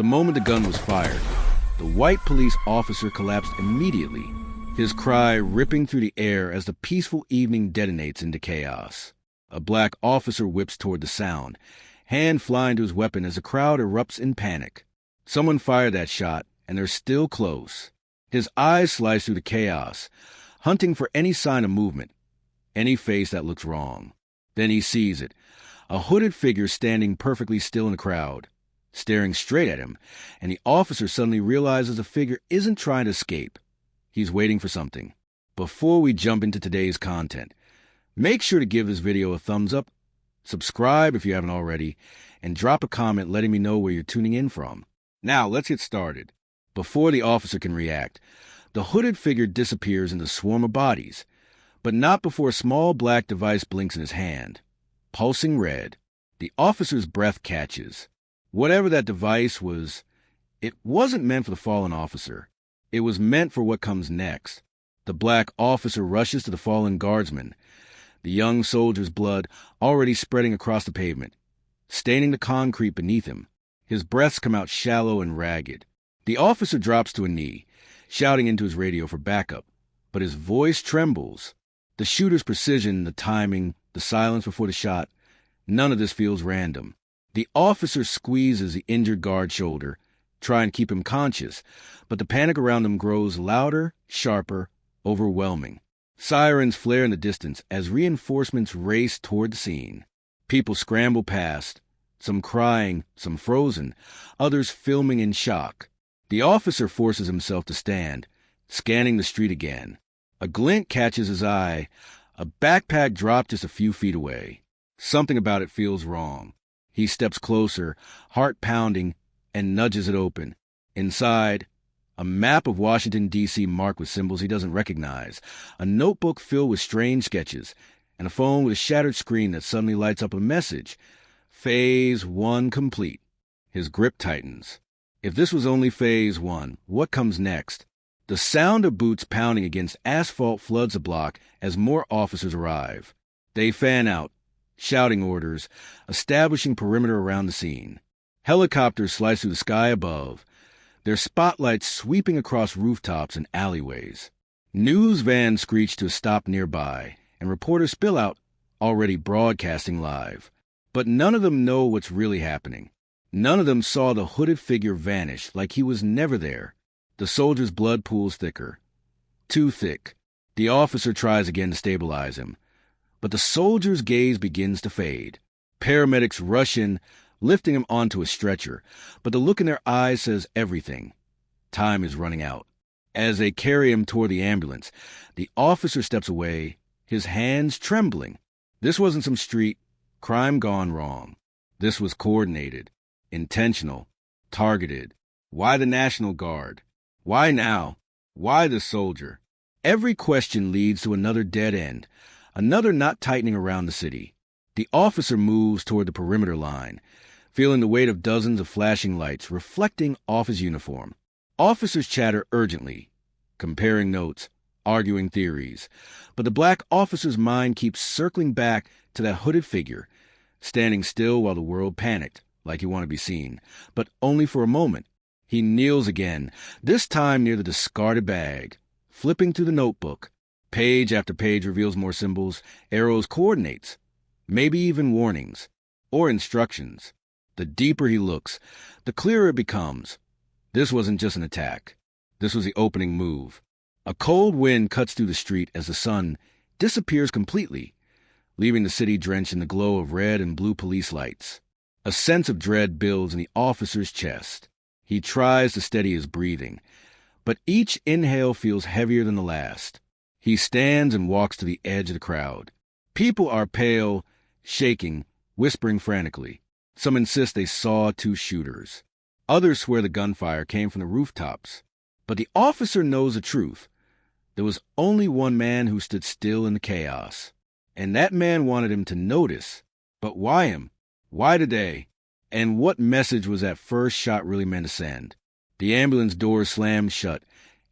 The moment the gun was fired, the white police officer collapsed immediately, his cry ripping through the air as the peaceful evening detonates into chaos. A black officer whips toward the sound, hand flying to his weapon as the crowd erupts in panic. Someone fired that shot, and they're still close. His eyes slice through the chaos, hunting for any sign of movement, any face that looks wrong. Then he sees it, a hooded figure standing perfectly still in the crowd, staring straight at him, and the officer suddenly realizes the figure isn't trying to escape. He's waiting for something. Before we jump into today's content, make sure to give this video a thumbs up, subscribe if you haven't already, and drop a comment letting me know where you're tuning in from. Now, let's get started. Before the officer can react, the hooded figure disappears in the swarm of bodies, but not before a small black device blinks in his hand. Pulsing red, the officer's breath catches. Whatever that device was, it wasn't meant for the fallen officer. It was meant for what comes next. The black officer rushes to the fallen guardsman, the young soldier's blood already spreading across the pavement, staining the concrete beneath him. His breaths come out shallow and ragged. The officer drops to a knee, shouting into his radio for backup, but his voice trembles. The shooter's precision, the timing, the silence before the shot, none of this feels random. The officer squeezes the injured guard's shoulder, trying to keep him conscious, but the panic around him grows louder, sharper, overwhelming. Sirens flare in the distance as reinforcements race toward the scene. People scramble past, some crying, some frozen, others filming in shock. The officer forces himself to stand, scanning the street again. A glint catches his eye, a backpack dropped just a few feet away. Something about it feels wrong. He steps closer, heart pounding, and nudges it open. Inside, a map of Washington, D.C. marked with symbols he doesn't recognize, a notebook filled with strange sketches, and a phone with a shattered screen that suddenly lights up a message. Phase 1 complete. His grip tightens. If this was only Phase 1, what comes next? The sound of boots pounding against asphalt floods the block as more officers arrive. They fan out, shouting orders, establishing perimeter around the scene. Helicopters slice through the sky above, their spotlights sweeping across rooftops and alleyways. News vans screech to a stop nearby, and reporters spill out, already broadcasting live. But none of them know what's really happening. None of them saw the hooded figure vanish like he was never there. The soldier's blood pools thicker. Too thick. The officer tries again to stabilize him. But the soldier's gaze begins to fade. Paramedics rush in, lifting him onto a stretcher, but the look in their eyes says everything. Time is running out. As they carry him toward the ambulance, the officer steps away, his hands trembling. This wasn't some street crime gone wrong. This was coordinated, intentional, targeted. Why the National Guard? Why now? Why the soldier? Every question leads to another dead end, another knot tightening around the city. The officer moves toward the perimeter line, feeling the weight of dozens of flashing lights reflecting off his uniform. Officers chatter urgently, comparing notes, arguing theories, but the black officer's mind keeps circling back to that hooded figure, standing still while the world panicked, like he wanted to be seen, but only for a moment. He kneels again, this time near the discarded bag, flipping through the notebook. Page after page reveals more symbols, arrows, coordinates, maybe even warnings, or instructions. The deeper he looks, the clearer it becomes. This wasn't just an attack. This was the opening move. A cold wind cuts through the street as the sun disappears completely, leaving the city drenched in the glow of red and blue police lights. A sense of dread builds in the officer's chest. He tries to steady his breathing, but each inhale feels heavier than the last. He stands and walks to the edge of the crowd. People are pale, shaking, whispering frantically. Some insist they saw two shooters. Others swear the gunfire came from the rooftops. But the officer knows the truth. There was only one man who stood still in the chaos. And that man wanted him to notice. But why him? Why today? And what message was that first shot really meant to send? The ambulance door slams shut,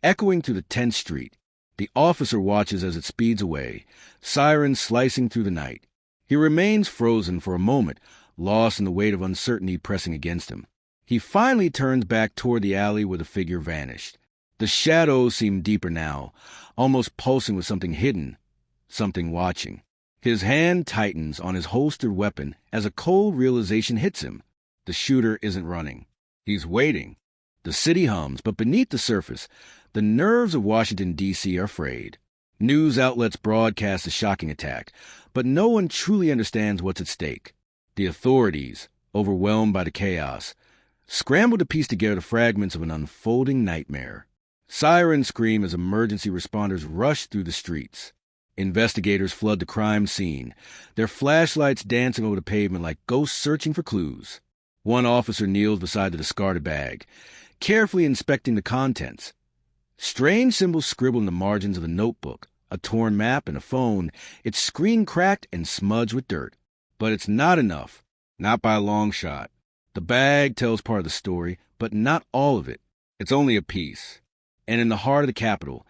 echoing through the tense street. The officer watches as it speeds away, sirens slicing through the night. He remains frozen for a moment, lost in the weight of uncertainty pressing against him. He finally turns back toward the alley where the figure vanished. The shadows seem deeper now, almost pulsing with something hidden, something watching. His hand tightens on his holstered weapon as a cold realization hits him. The shooter isn't running. He's waiting. The city hums, but beneath the surface, the nerves of Washington, D.C. are frayed. News outlets broadcast the shocking attack, but no one truly understands what's at stake. The authorities, overwhelmed by the chaos, scramble to piece together the fragments of an unfolding nightmare. Sirens scream as emergency responders rush through the streets. Investigators flood the crime scene, their flashlights dancing over the pavement like ghosts searching for clues. One officer kneels beside the discarded bag, carefully inspecting the contents. Strange symbols scribbled in the margins of the notebook, a torn map and a phone, its screen cracked and smudged with dirt. But it's not enough, not by a long shot. The bag tells part of the story, but not all of it. It's only a piece. And in the heart of the capital,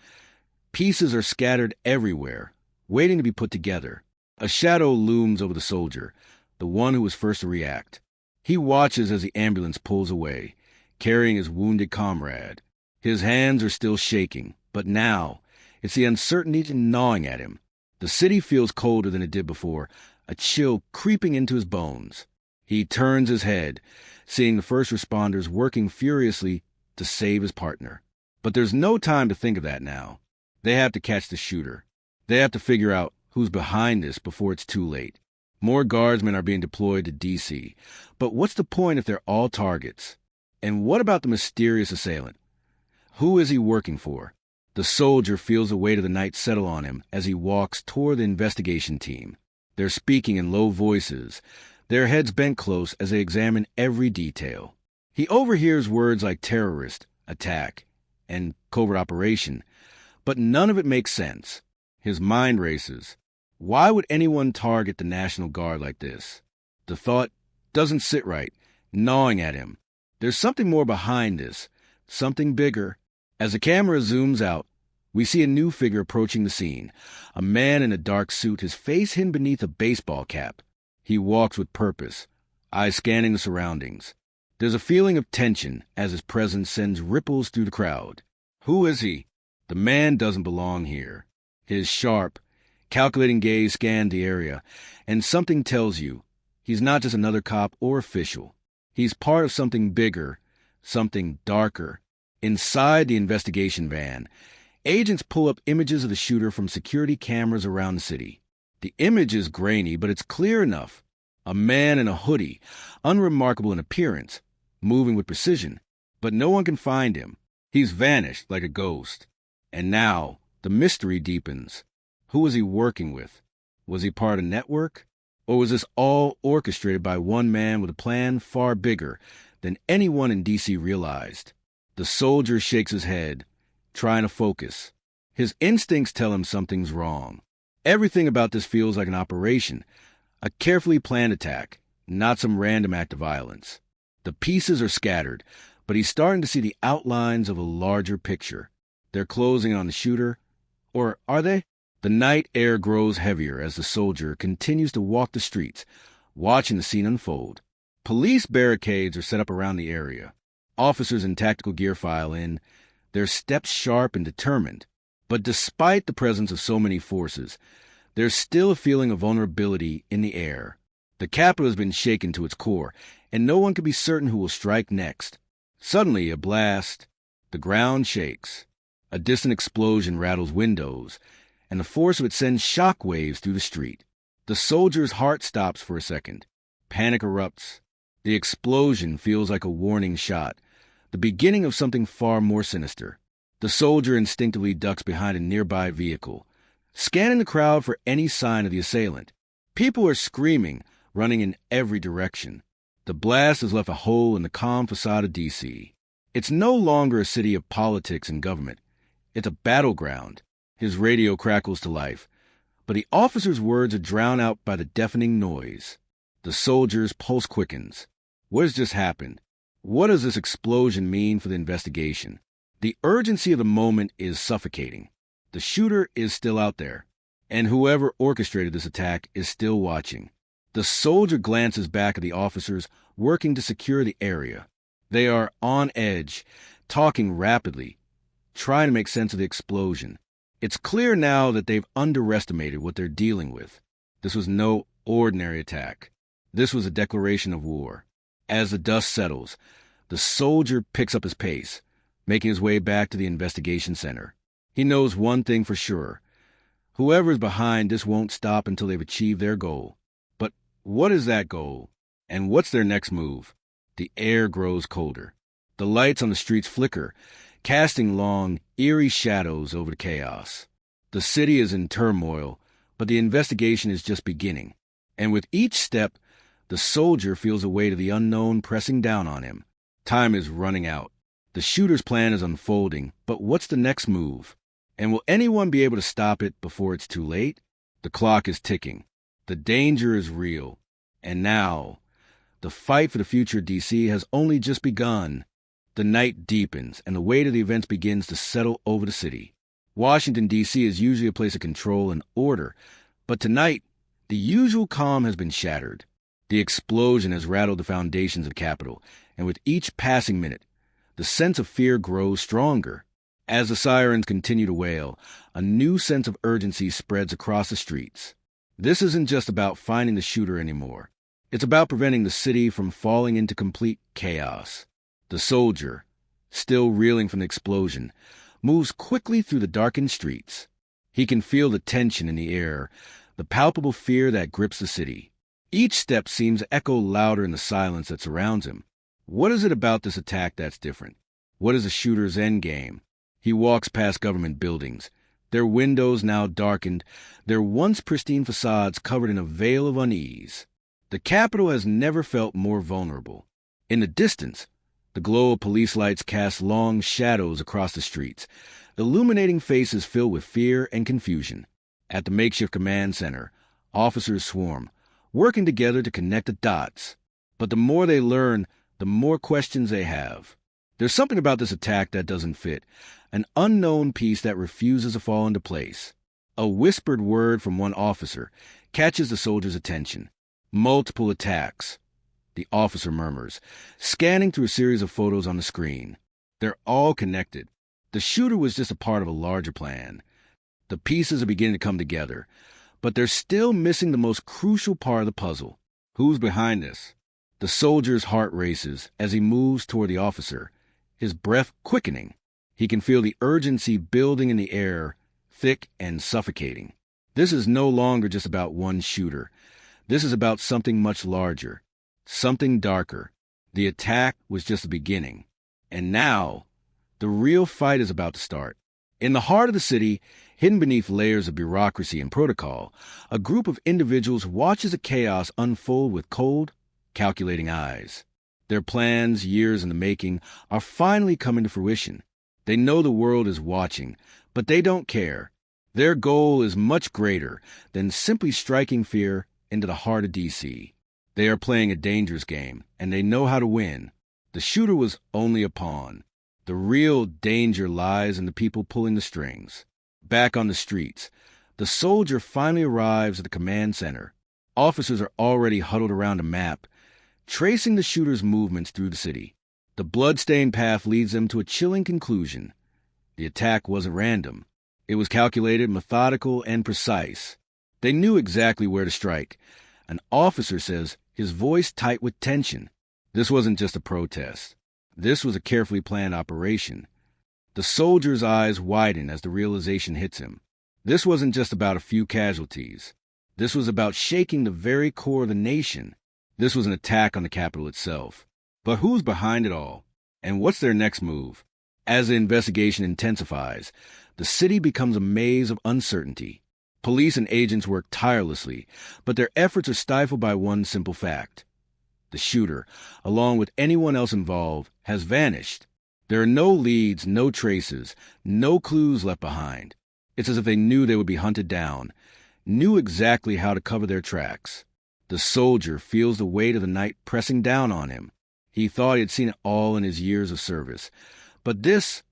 pieces are scattered everywhere, waiting to be put together. A shadow looms over the soldier, the one who was first to react. He watches as the ambulance pulls away, carrying his wounded comrade. His hands are still shaking, but now it's the uncertainty gnawing at him. The city feels colder than it did before, a chill creeping into his bones. He turns his head, seeing the first responders working furiously to save his partner. But there's no time to think of that now. They have to catch the shooter. They have to figure out who's behind this before it's too late. More guardsmen are being deployed to D.C., but what's the point if they're all targets? And what about the mysterious assailant? Who is he working for? The soldier feels the weight of the night settle on him as he walks toward the investigation team. They're speaking in low voices, their heads bent close as they examine every detail. He overhears words like terrorist, attack, and covert operation, but none of it makes sense. His mind races. Why would anyone target the National Guard like this? The thought doesn't sit right, gnawing at him. There's something more behind this, something bigger. As the camera zooms out, we see a new figure approaching the scene, a man in a dark suit, his face hidden beneath a baseball cap. He walks with purpose, eyes scanning the surroundings. There's a feeling of tension as his presence sends ripples through the crowd. Who is he? The man doesn't belong here. His sharp, calculating gaze scanned the area, and something tells you he's not just another cop or official. He's part of something bigger, something darker. Inside the investigation van, agents pull up images of the shooter from security cameras around the city. The image is grainy, but it's clear enough. A man in a hoodie, unremarkable in appearance, moving with precision, but no one can find him. He's vanished like a ghost. And now, the mystery deepens. Who was he working with? Was he part of a network? Or was this all orchestrated by one man with a plan far bigger than anyone in D.C. realized? The soldier shakes his head, trying to focus. His instincts tell him something's wrong. Everything about this feels like an operation, a carefully planned attack, not some random act of violence. The pieces are scattered, but he's starting to see the outlines of a larger picture. They're closing on the shooter. Or are they? The night air grows heavier as the soldier continues to walk the streets, watching the scene unfold. Police barricades are set up around the area. Officers in tactical gear file in, their steps sharp and determined. But despite the presence of so many forces, there's still a feeling of vulnerability in the air. The capital has been shaken to its core, and no one can be certain who will strike next. Suddenly, a blast. The ground shakes. A distant explosion rattles windows, and the force of it sends shock waves through the street. The soldier's heart stops for a second. Panic erupts. The explosion feels like a warning shot, the beginning of something far more sinister. The soldier instinctively ducks behind a nearby vehicle, scanning the crowd for any sign of the assailant. People are screaming, running in every direction. The blast has left a hole in the calm facade of D.C. It's no longer a city of politics and government. It's a battleground. His radio crackles to life, but the officer's words are drowned out by the deafening noise. The soldier's pulse quickens. What has just happened? What does this explosion mean for the investigation? The urgency of the moment is suffocating. The shooter is still out there, and whoever orchestrated this attack is still watching. The soldier glances back at the officers working to secure the area. They are on edge, talking rapidly, trying to make sense of the explosion. It's clear now that they've underestimated what they're dealing with. This was no ordinary attack. This was a declaration of war. As the dust settles, the soldier picks up his pace, making his way back to the investigation center. He knows one thing for sure. Whoever's behind this won't stop until they've achieved their goal. But what is that goal? And what's their next move? The air grows colder. The lights on the streets flicker, casting long, eerie shadows over the chaos. The city is in turmoil, but the investigation is just beginning. And with each step, the soldier feels the weight of the unknown pressing down on him. Time is running out. The shooter's plan is unfolding, but what's the next move? And will anyone be able to stop it before it's too late? The clock is ticking. The danger is real. And now, the fight for the future of D.C. has only just begun. The night deepens, and the weight of the events begins to settle over the city. Washington, D.C. is usually a place of control and order, but tonight, the usual calm has been shattered. The explosion has rattled the foundations of the Capitol, and with each passing minute, the sense of fear grows stronger. As the sirens continue to wail, a new sense of urgency spreads across the streets. This isn't just about finding the shooter anymore. It's about preventing the city from falling into complete chaos. The soldier, still reeling from the explosion, moves quickly through the darkened streets. He can feel the tension in the air, the palpable fear that grips the city. Each step seems to echo louder in the silence that surrounds him. What is it about this attack that's different? What is the shooter's endgame? He walks past government buildings, their windows now darkened, their once pristine facades covered in a veil of unease. The Capitol has never felt more vulnerable. In the distance, the glow of police lights cast long shadows across the streets, illuminating faces filled with fear and confusion. At the makeshift command center, officers swarm, working together to connect the dots. But the more they learn, the more questions they have. There's something about this attack that doesn't fit, an unknown piece that refuses to fall into place. A whispered word from one officer catches the soldier's attention. Multiple attacks, the officer murmurs, scanning through a series of photos on the screen. They're all connected. The shooter was just a part of a larger plan. The pieces are beginning to come together, but they're still missing the most crucial part of the puzzle. Who's behind this? The soldier's heart races as he moves toward the officer, his breath quickening. He can feel the urgency building in the air, thick and suffocating. This is no longer just about one shooter. This is about something much larger, something darker. The attack was just the beginning. And now, the real fight is about to start. In the heart of the city, hidden beneath layers of bureaucracy and protocol, a group of individuals watches the chaos unfold with cold, calculating eyes. Their plans, years in the making, are finally coming to fruition. They know the world is watching, but they don't care. Their goal is much greater than simply striking fear into the heart of D.C. They are playing a dangerous game, and they know how to win. The shooter was only a pawn. The real danger lies in the people pulling the strings. Back on the streets, the soldier finally arrives at the command center. Officers are already huddled around a map, tracing the shooter's movements through the city. The blood-stained path leads them to a chilling conclusion. The attack wasn't random. It was calculated, methodical, and precise. They knew exactly where to strike. An officer says, his voice tight with tension. This wasn't just a protest. This was a carefully planned operation. The soldier's eyes widen as the realization hits him. This wasn't just about a few casualties. This was about shaking the very core of the nation. This was an attack on the Capitol itself. But who's behind it all? And what's their next move? As the investigation intensifies, the city becomes a maze of uncertainty. Police and agents work tirelessly, but their efforts are stifled by one simple fact. The shooter, along with anyone else involved, has vanished. There are no leads, no traces, no clues left behind. It's as if they knew they would be hunted down, knew exactly how to cover their tracks. The soldier feels the weight of the night pressing down on him. He thought he had seen it all in his years of service. But this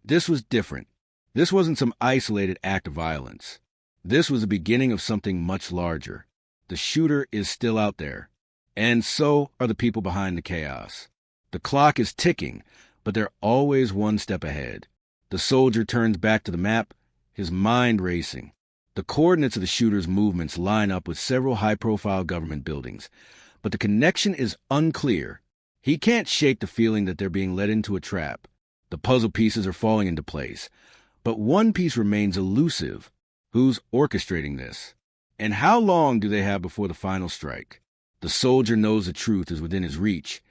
was different. This wasn't some isolated act of violence. This was the beginning of something much larger. The shooter is still out there. And so are the people behind the chaos. The clock is ticking, but they're always one step ahead. The soldier turns back to the map, his mind racing. The coordinates of the shooter's movements line up with several high-profile government buildings, but the connection is unclear. He can't shake the feeling that they're being led into a trap. The puzzle pieces are falling into place, but one piece remains elusive. Who's orchestrating this? And how long do they have before the final strike? The soldier knows the truth is within his reach,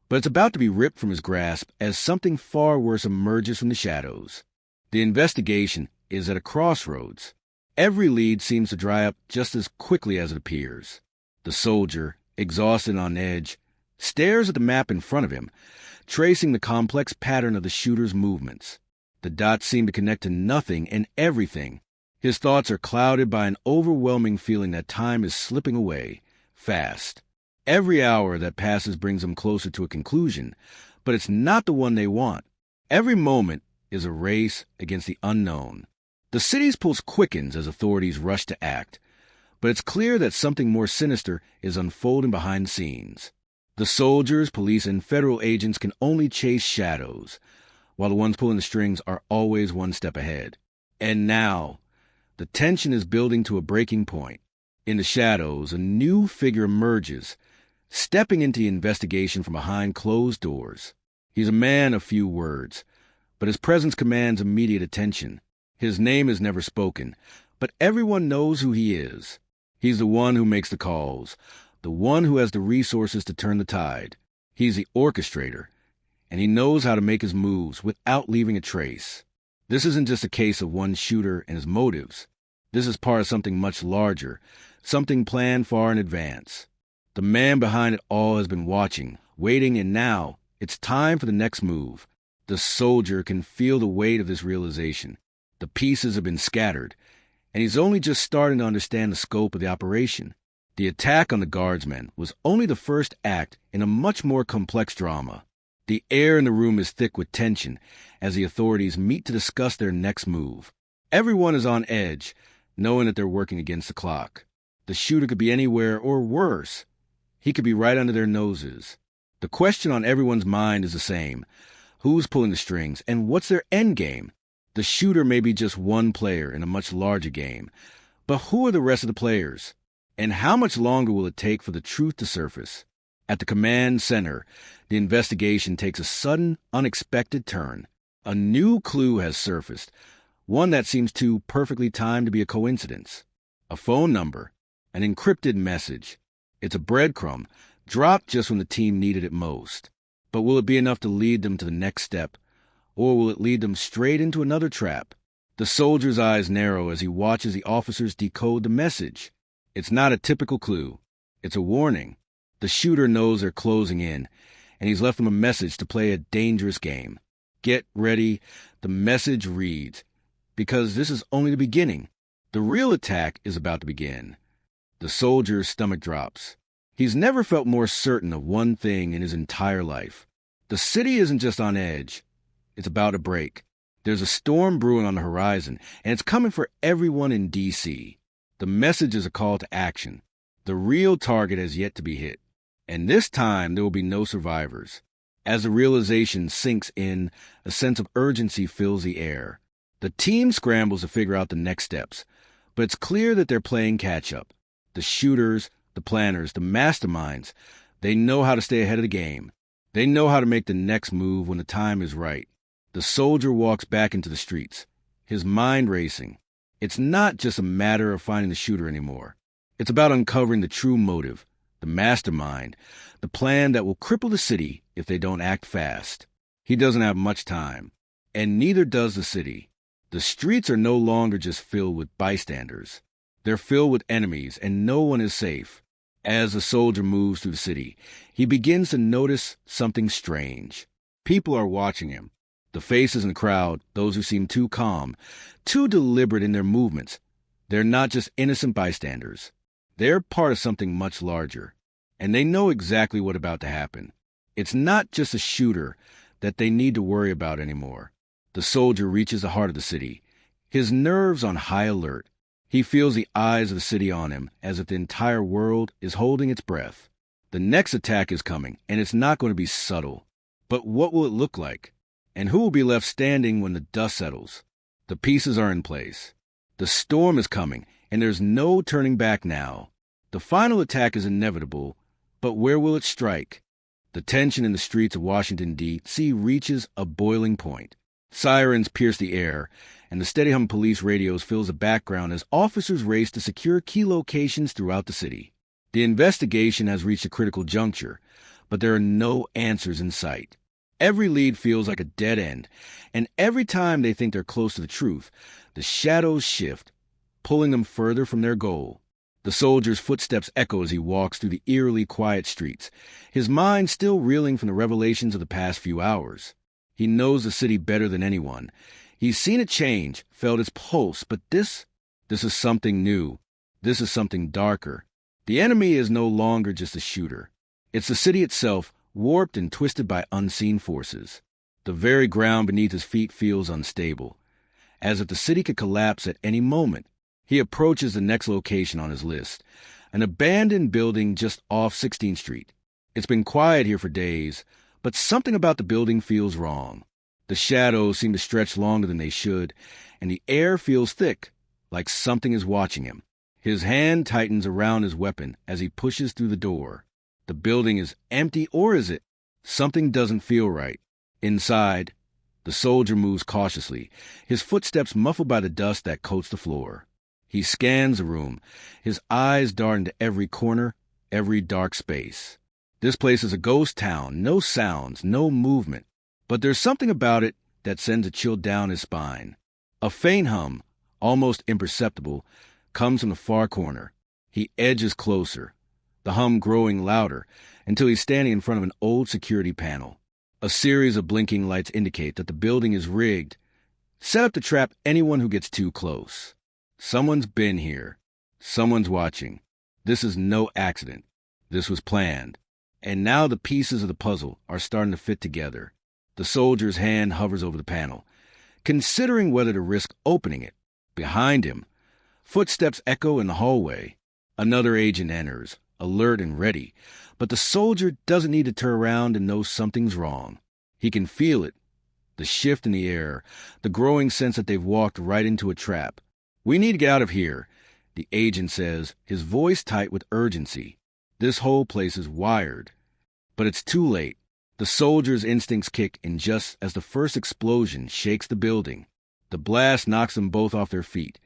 but it's about to be ripped from his grasp as something far worse emerges from the shadows. The investigation is at a crossroads. Every lead seems to dry up just as quickly as it appears. The soldier, exhausted and on edge, stares at the map in front of him, tracing the complex pattern of the shooter's movements. The dots seem to connect to nothing and everything. His thoughts are clouded by an overwhelming feeling that time is slipping away, fast. Every hour that passes brings them closer to a conclusion, but it's not the one they want. Every moment is a race against the unknown. The city's pulse quickens as authorities rush to act, but it's clear that something more sinister is unfolding behind the scenes. The soldiers, police, and federal agents can only chase shadows, while the ones pulling the strings are always one step ahead. And now, the tension is building to a breaking point. In the shadows, a new figure emerges, stepping into the investigation from behind closed doors. He's a man of few words, but his presence commands immediate attention. His name is never spoken, but everyone knows who he is. He's the one who makes the calls, the one who has the resources to turn the tide. He's the orchestrator, and he knows how to make his moves without leaving a trace. This isn't just a case of one shooter and his motives. This is part of something much larger, something planned far in advance. The man behind it all has been watching, waiting, and now it's time for the next move. The soldier can feel the weight of this realization. The pieces have been scattered, and he's only just starting to understand the scope of the operation. The attack on the Guardsman was only the first act in a much more complex drama. The air in the room is thick with tension as the authorities meet to discuss their next move. Everyone is on edge, knowing that they're working against the clock. The shooter could be anywhere or worse. He could be right under their noses. The question on everyone's mind is the same. Who's pulling the strings, and what's their end game? The shooter may be just one player in a much larger game, but who are the rest of the players? And how much longer will it take for the truth to surface? At the command center, the investigation takes a sudden, unexpected turn. A new clue has surfaced, one that seems too perfectly timed to be a coincidence. A phone number, an encrypted message. It's a breadcrumb, dropped just when the team needed it most. But will it be enough to lead them to the next step, or will it lead them straight into another trap? The soldier's eyes narrow as he watches the officers decode the message. It's not a typical clue. It's a warning. The shooter knows they're closing in, and he's left them a message to play a dangerous game. Get ready, the message reads, because this is only the beginning. The real attack is about to begin. The soldier's stomach drops. He's never felt more certain of one thing in his entire life. The city isn't just on edge. It's about to break. There's a storm brewing on the horizon, and it's coming for everyone in D.C. The message is a call to action. The real target has yet to be hit. And this time, there will be no survivors. As the realization sinks in, a sense of urgency fills the air. The team scrambles to figure out the next steps, but it's clear that they're playing catch-up. The shooters, the planners, the masterminds, they know how to stay ahead of the game. They know how to make the next move when the time is right. The soldier walks back into the streets, his mind racing. It's not just a matter of finding the shooter anymore. It's about uncovering the true motive, the mastermind, the plan that will cripple the city if they don't act fast. He doesn't have much time, and neither does the city. The streets are no longer just filled with bystanders. They're filled with enemies, and no one is safe. As the soldier moves through the city, he begins to notice something strange. People are watching him. The faces in the crowd, those who seem too calm, too deliberate in their movements, they're not just innocent bystanders. They're part of something much larger, and they know exactly what's about to happen. It's not just a shooter that they need to worry about anymore. The soldier reaches the heart of the city, his nerves on high alert. He feels the eyes of the city on him, as if the entire world is holding its breath. The next attack is coming, and it's not going to be subtle. But what will it look like? And who will be left standing when the dust settles? The pieces are in place. The storm is coming, and there's no turning back now. The final attack is inevitable, but where will it strike? The tension in the streets of Washington, D.C. reaches a boiling point. Sirens pierce the air, and the steady hum of police radios fills the background as officers race to secure key locations throughout the city. The investigation has reached a critical juncture, but there are no answers in sight. Every lead feels like a dead end, and every time they think they're close to the truth, the shadows shift, pulling them further from their goal. The soldier's footsteps echo as he walks through the eerily quiet streets, his mind still reeling from the revelations of the past few hours. He knows the city better than anyone. He's seen it change, felt its pulse, but this is something new. This is something darker. The enemy is no longer just a shooter. It's the city itself, warped and twisted by unseen forces. The very ground beneath his feet feels unstable, as if the city could collapse at any moment. He approaches the next location on his list, an abandoned building just off 16th Street. It's been quiet here for days, but something about the building feels wrong. The shadows seem to stretch longer than they should, and the air feels thick, like something is watching him. His hand tightens around his weapon as he pushes through the door. The building is empty, or is it? Something doesn't feel right. Inside, the soldier moves cautiously, his footsteps muffled by the dust that coats the floor. He scans the room, his eyes dart into every corner, every dark space. This place is a ghost town, no sounds, no movement. But there's something about it that sends a chill down his spine. A faint hum, almost imperceptible, comes from the far corner. He edges closer, the hum growing louder, until he's standing in front of an old security panel. A series of blinking lights indicate that the building is rigged, set up to trap anyone who gets too close. Someone's been here. Someone's watching. This is no accident. This was planned. And now the pieces of the puzzle are starting to fit together. The soldier's hand hovers over the panel, considering whether to risk opening it. Behind him, footsteps echo in the hallway. Another agent enters, alert and ready, but the soldier doesn't need to turn around and know something's wrong. He can feel it, the shift in the air, the growing sense that they've walked right into a trap. "We need to get out of here," the agent says, his voice tight with urgency. This whole place is wired. But it's too late. The soldier's instincts kick in just as the first explosion shakes the building. The blast knocks them both off their feet,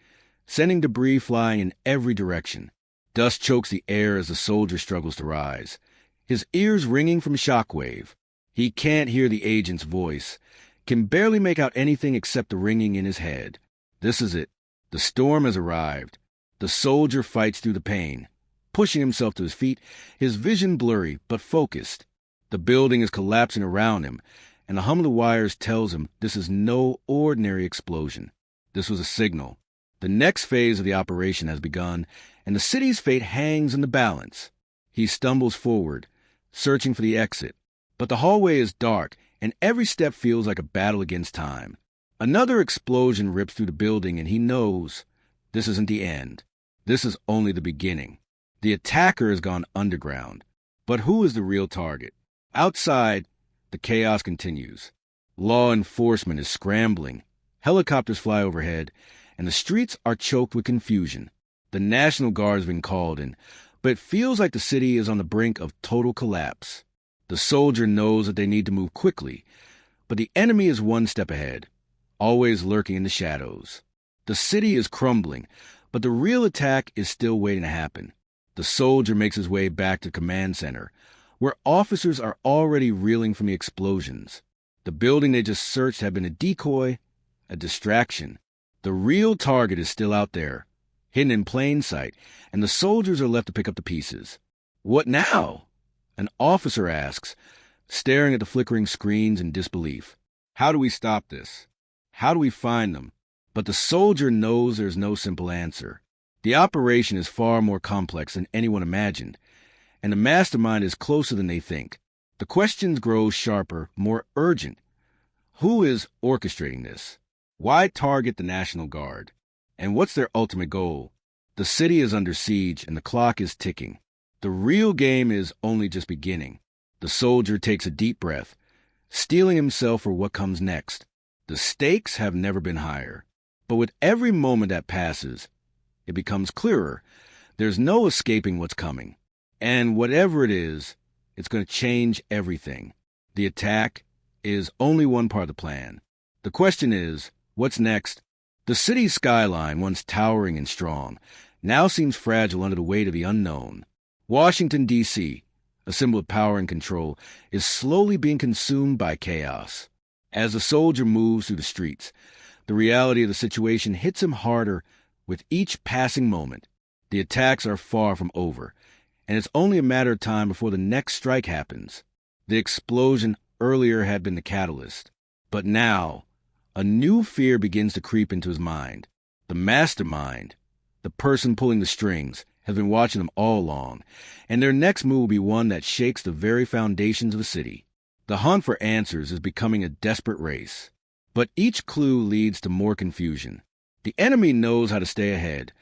sending debris flying in every direction. Dust chokes the air as the soldier struggles to rise, his ears ringing from shockwave. He can't hear the agent's voice, can barely make out anything except the ringing in his head. This is it. The storm has arrived. The soldier fights through the pain, pushing himself to his feet, his vision blurry but focused. The building is collapsing around him, and the hum of the wires tells him this is no ordinary explosion. This was a signal. The next phase of the operation has begun, and the city's fate hangs in the balance. He stumbles forward, searching for the exit, but the hallway is dark, and every step feels like a battle against time. Another explosion rips through the building, and he knows this isn't the end. This is only the beginning. The attacker has gone underground. But who is the real target? Outside, the chaos continues. Law enforcement is scrambling. Helicopters fly overhead, and the streets are choked with confusion. The National Guardsman called in, but it feels like the city is on the brink of total collapse. The soldier knows that they need to move quickly, but the enemy is one step ahead, always lurking in the shadows. The city is crumbling, but the real attack is still waiting to happen. The soldier makes his way back to the command center, where officers are already reeling from the explosions. The building they just searched had been a decoy, a distraction. The real target is still out there, hidden in plain sight, and the soldiers are left to pick up the pieces. "What now?" an officer asks, staring at the flickering screens in disbelief. "How do we stop this? How do we find them?" But the soldier knows there's no simple answer. The operation is far more complex than anyone imagined, and the mastermind is closer than they think. The questions grow sharper, more urgent. Who is orchestrating this? Why target the National Guard? And what's their ultimate goal? The city is under siege, and the clock is ticking. The real game is only just beginning. The soldier takes a deep breath, steeling himself for what comes next. The stakes have never been higher. But with every moment that passes, it becomes clearer. There's no escaping what's coming. And whatever it is, it's going to change everything. The attack is only one part of the plan. The question is, what's next? The city's skyline, once towering and strong, now seems fragile under the weight of the unknown. Washington, D.C., a symbol of power and control, is slowly being consumed by chaos. As the soldier moves through the streets, the reality of the situation hits him harder with each passing moment. The attacks are far from over, and it's only a matter of time before the next strike happens. The explosion earlier had been the catalyst, but now a new fear begins to creep into his mind. The mastermind, the person pulling the strings, has been watching them all along, and their next move will be one that shakes the very foundations of the city. The hunt for answers is becoming a desperate race, but each clue leads to more confusion. The enemy knows how to stay ahead,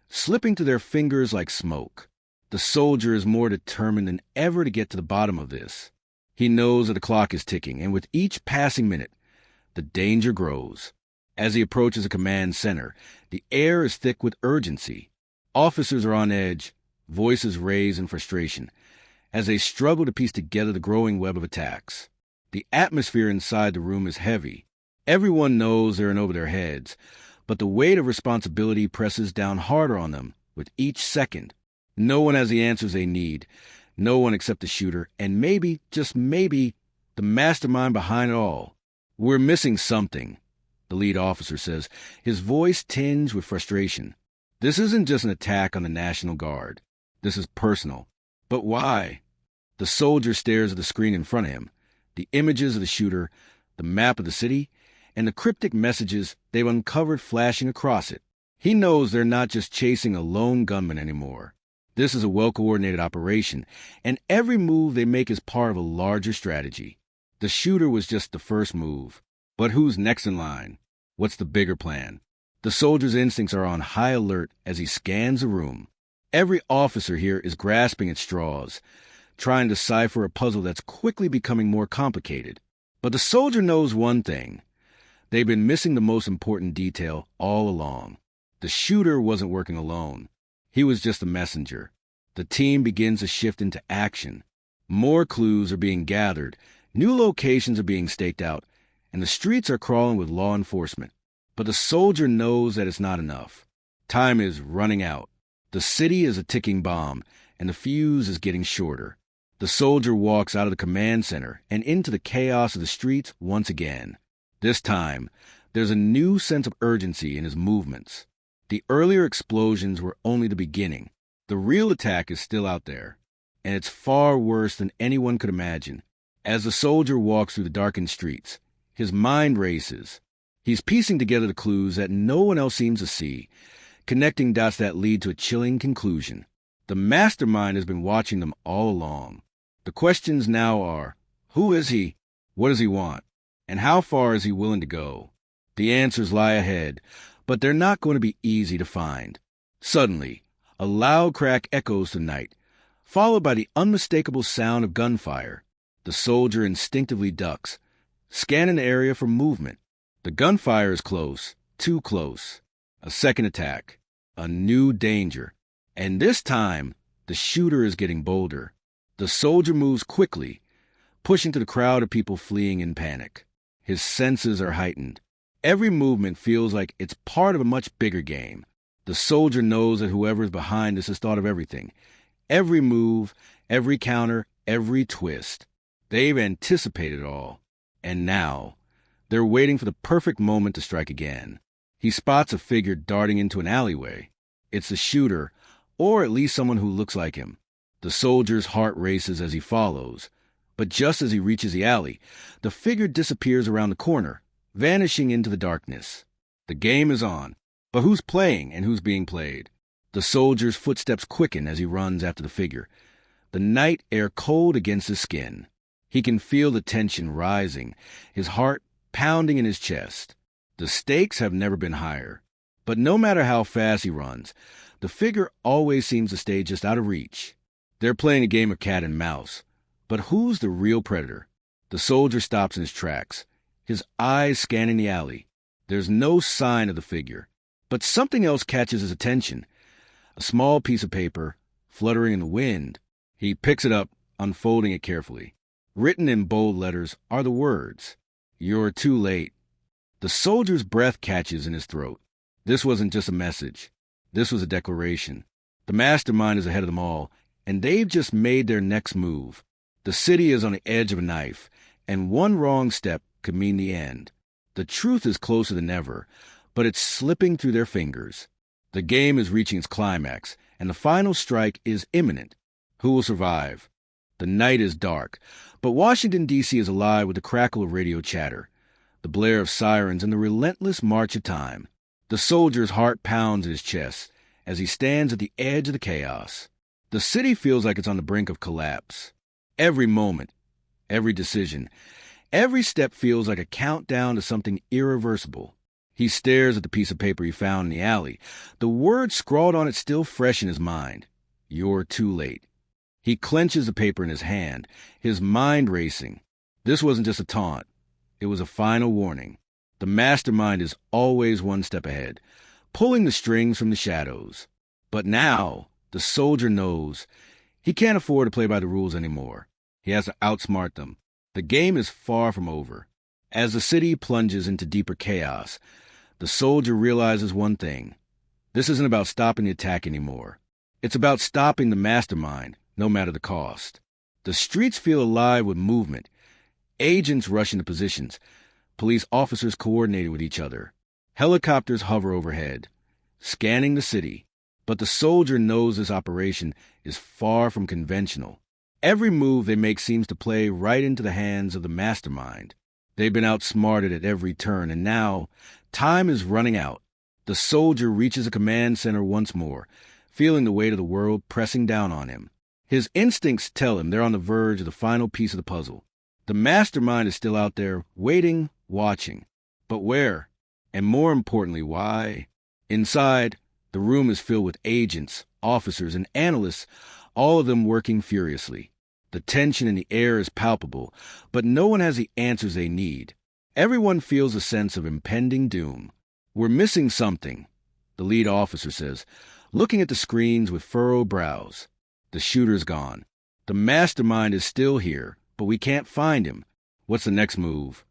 slipping through their fingers like smoke. The soldier is more determined than ever to get to the bottom of this. He knows that the clock is ticking, and with each passing minute, the danger grows. As he approaches a command center, the air is thick with urgency. Officers are on edge, voices raised in frustration, as they struggle to piece together the growing web of attacks. The atmosphere inside the room is heavy. Everyone knows they're in over their heads, but the weight of responsibility presses down harder on them with each second. No one has the answers they need, no one except the shooter, and maybe, just maybe, the mastermind behind it all. "We're missing something," the lead officer says, his voice tinged with frustration. This isn't just an attack on the National Guard. This is personal. But why? The soldier stares at the screen in front of him, the images of the shooter, the map of the city, and the cryptic messages they've uncovered flashing across it. He knows they're not just chasing a lone gunman anymore. This is a well-coordinated operation, and every move they make is part of a larger strategy. The shooter was just the first move. But who's next in line? What's the bigger plan? The soldier's instincts are on high alert as he scans the room. Every officer here is grasping at straws, trying to decipher a puzzle that's quickly becoming more complicated. But the soldier knows one thing. They've been missing the most important detail all along. The shooter wasn't working alone. He was just a messenger. The team begins to shift into action. More clues are being gathered, new locations are being staked out, and the streets are crawling with law enforcement. But the soldier knows that it's not enough. Time is running out. The city is a ticking bomb, and the fuse is getting shorter. The soldier walks out of the command center and into the chaos of the streets once again. This time, there's a new sense of urgency in his movements. The earlier explosions were only the beginning. The real attack is still out there, and it's far worse than anyone could imagine. As the soldier walks through the darkened streets, his mind races. He's piecing together the clues that no one else seems to see, connecting dots that lead to a chilling conclusion. The mastermind has been watching them all along. The questions now are, who is he? What does he want? And how far is he willing to go? The answers lie ahead, but they're not going to be easy to find. Suddenly, a loud crack echoes the night, followed by the unmistakable sound of gunfire. The soldier instinctively ducks, scanning the area for movement. The gunfire is close, too close. A second attack, a new danger. And this time, the shooter is getting bolder. The soldier moves quickly, pushing through the crowd of people fleeing in panic. His senses are heightened. Every movement feels like it's part of a much bigger game. The soldier knows that whoever is behind this has thought of everything. Every move, every counter, every twist. They've anticipated it all. And now, they're waiting for the perfect moment to strike again. He spots a figure darting into an alleyway. It's the shooter, or at least someone who looks like him. The soldier's heart races as he follows. But just as he reaches the alley, the figure disappears around the corner, vanishing into the darkness. The game is on, but who's playing and who's being played? The soldier's footsteps quicken as he runs after the figure, the night air cold against his skin. He can feel the tension rising, his heart pounding in his chest. The stakes have never been higher. But no matter how fast he runs, the figure always seems to stay just out of reach. They're playing a game of cat and mouse. But who's the real predator? The soldier stops in his tracks, his eyes scanning the alley. There's no sign of the figure, but something else catches his attention. A small piece of paper, fluttering in the wind. He picks it up, unfolding it carefully. Written in bold letters are the words, "You're too late." The soldier's breath catches in his throat. This wasn't just a message. This was a declaration. The mastermind is ahead of them all, and they've just made their next move. The city is on the edge of a knife, and one wrong step could mean the end. The truth is closer than ever, but it's slipping through their fingers. The game is reaching its climax, and the final strike is imminent. Who will survive? The night is dark, but Washington, D.C. is alive with the crackle of radio chatter, the blare of sirens, and the relentless march of time. The soldier's heart pounds in his chest as he stands at the edge of the chaos. The city feels like it's on the brink of collapse. Every moment, every decision, every step feels like a countdown to something irreversible. He stares at the piece of paper he found in the alley, the words scrawled on it still fresh in his mind. "You're too late." He clenches the paper in his hand, his mind racing. This wasn't just a taunt. It was a final warning. The mastermind is always one step ahead, pulling the strings from the shadows. But now, the soldier knows he can't afford to play by the rules anymore. He has to outsmart them. The game is far from over. As the city plunges into deeper chaos, the soldier realizes one thing. This isn't about stopping the attack anymore. It's about stopping the mastermind, no matter the cost. The streets feel alive with movement. Agents rush into positions. Police officers coordinating with each other. Helicopters hover overhead, scanning the city. But the soldier knows this operation is far from conventional. Every move they make seems to play right into the hands of the mastermind. They've been outsmarted at every turn, and now time is running out. The soldier reaches a command center once more, feeling the weight of the world pressing down on him. His instincts tell him they're on the verge of the final piece of the puzzle. The mastermind is still out there, waiting, watching. But where? And more importantly, why? Inside, the room is filled with agents, officers, and analysts, all of them working furiously. The tension in the air is palpable, but no one has the answers they need. Everyone feels a sense of impending doom. "We're missing something," the lead officer says, looking at the screens with furrowed brows. "The shooter's gone. The mastermind is still here, but we can't find him. What's the next move?"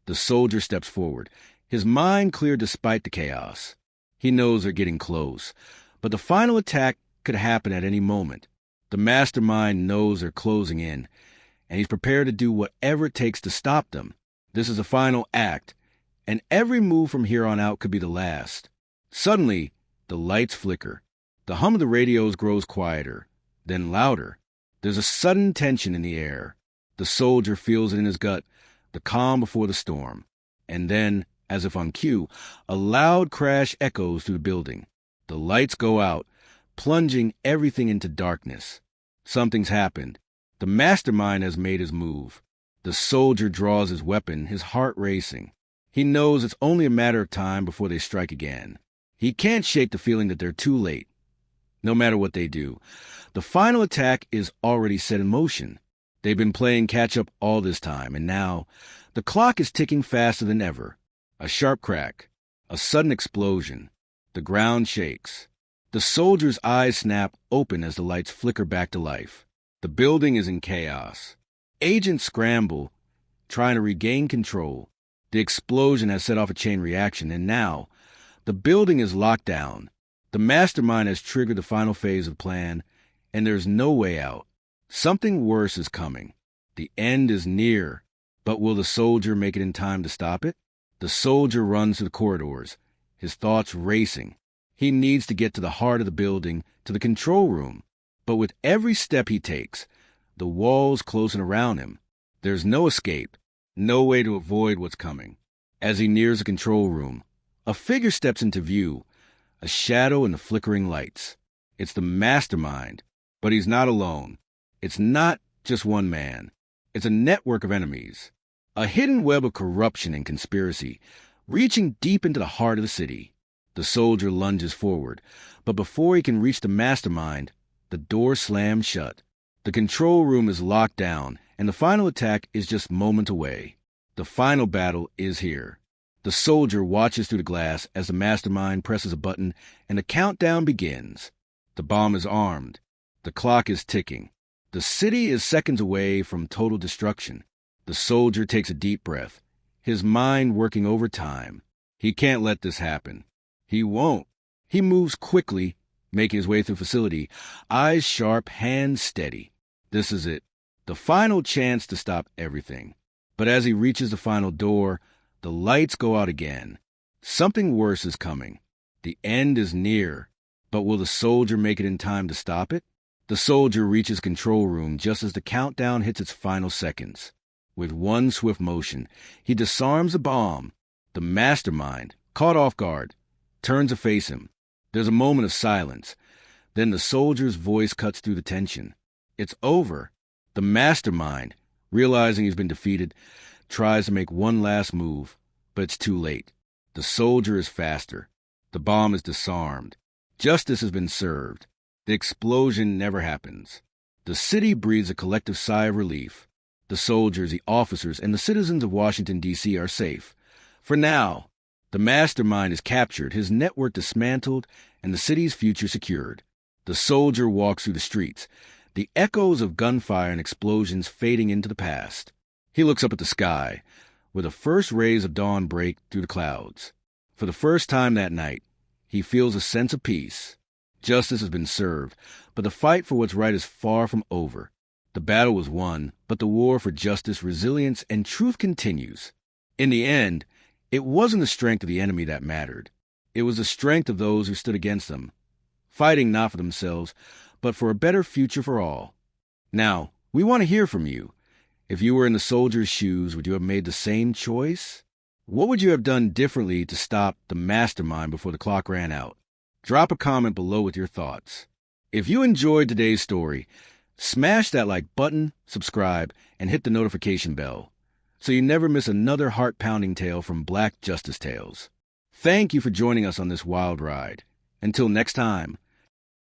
The soldier steps forward, his mind clear despite the chaos. He knows they're getting close, but the final attack could happen at any moment. The mastermind knows they're closing in, and he's prepared to do whatever it takes to stop them. This is the final act, and every move from here on out could be the last. Suddenly, the lights flicker. The hum of the radios grows quieter, then louder. There's a sudden tension in the air. The soldier feels it in his gut, the calm before the storm. And then, as if on cue, a loud crash echoes through the building. The lights go out, plunging everything into darkness. Something's happened. The mastermind has made his move. The soldier draws his weapon, his heart racing. He knows it's only a matter of time before they strike again. He can't shake the feeling that they're too late. No matter what they do, the final attack is already set in motion. They've been playing catch-up all this time, and now the clock is ticking faster than ever. A sharp crack, a sudden explosion. The ground shakes. The soldier's eyes snap open as the lights flicker back to life. The building is in chaos. Agents scramble, trying to regain control. The explosion has set off a chain reaction, and now the building is locked down. The mastermind has triggered the final phase of the plan, and there's no way out. Something worse is coming. The end is near. But will the soldier make it in time to stop it? The soldier runs through the corridors, his thoughts racing. He needs to get to the heart of the building, to the control room. But with every step he takes, the walls closing around him. There's no escape, no way to avoid what's coming. As he nears the control room, a figure steps into view, a shadow in the flickering lights. It's the mastermind, but he's not alone. It's not just one man. It's a network of enemies, a hidden web of corruption and conspiracy, reaching deep into the heart of the city. The soldier lunges forward, but before he can reach the mastermind, the door slams shut. The control room is locked down, and the final attack is just moments away. The final battle is here. The soldier watches through the glass as the mastermind presses a button and the countdown begins. The bomb is armed. The clock is ticking. The city is seconds away from total destruction. The soldier takes a deep breath, his mind working overtime. He can't let this happen. He won't. He moves quickly, making his way through the facility, eyes sharp, hands steady. This is it, the final chance to stop everything. But as he reaches the final door, the lights go out again. Something worse is coming. The end is near. But will the soldier make it in time to stop it? The soldier reaches control room just as the countdown hits its final seconds. With one swift motion, he disarms the bomb. The mastermind, caught off guard, turns to face him. There's a moment of silence. Then the soldier's voice cuts through the tension. It's over. The mastermind, realizing he's been defeated, tries to make one last move, but it's too late. The soldier is faster. The bomb is disarmed. Justice has been served. The explosion never happens. The city breathes a collective sigh of relief. The soldiers, the officers, and the citizens of Washington, D.C. are safe. For now, the mastermind is captured, his network dismantled, and the city's future secured. The soldier walks through the streets, the echoes of gunfire and explosions fading into the past. He looks up at the sky, where the first rays of dawn break through the clouds. For the first time that night, he feels a sense of peace. Justice has been served, but the fight for what's right is far from over. The battle was won, but the war for justice, resilience, and truth continues. In the end, it wasn't the strength of the enemy that mattered. It was the strength of those who stood against them, fighting not for themselves, but for a better future for all. Now, we want to hear from you. If you were in the soldier's shoes, would you have made the same choice? What would you have done differently to stop the mastermind before the clock ran out? Drop a comment below with your thoughts. If you enjoyed today's story, smash that like button, subscribe, and hit the notification bell so you never miss another heart-pounding tale from Black Justice Tales. Thank you for joining us on this wild ride. Until next time,